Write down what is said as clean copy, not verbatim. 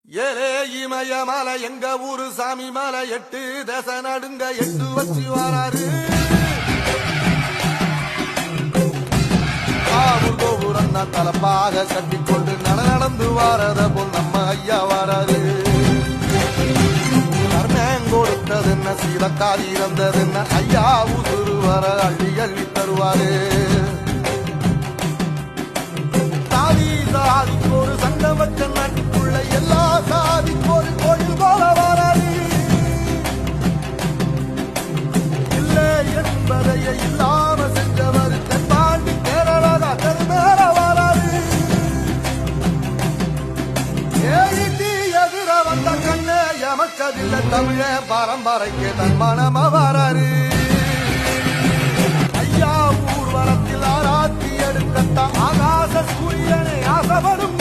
ஏலே இமய மலை எங்க ஊரு சாமி மலை 8 தேச நடுங்க 8 வச்சு வராரு. கோபுரம் தான் தலப்பாக கட்டிக்கொண்டு நடந்து வாரத போல் நம்ம ஐயா வராரு. கர்மம் கொடுத்தது என்ன சீதக்கால் இறந்தது என்ன ஐயா உசுறு வர அள்ளி அள்ளி தருவாரு. சாதிக்கு ஒரு சங்கம் வச்ச நாட்டுக்குள்ள எல்லா சாதிக்கு ஒரு கோயில் போல வராது. இல்லை என்பதைய இல்லாம செஞ்சவர் தென்பாண்டி கேரளா தெருமேல வராது. ஏடி எதிர வந்த கண்ணு எமக்கதில்ல தமிழ பரம்பரைக்கு தன் மனமா வராரு. ஐயா ஊர்வலத்தில் ஆராத்தி எடுக்கத்தான் ஆகாச சூரியனை ஆசைப்படும்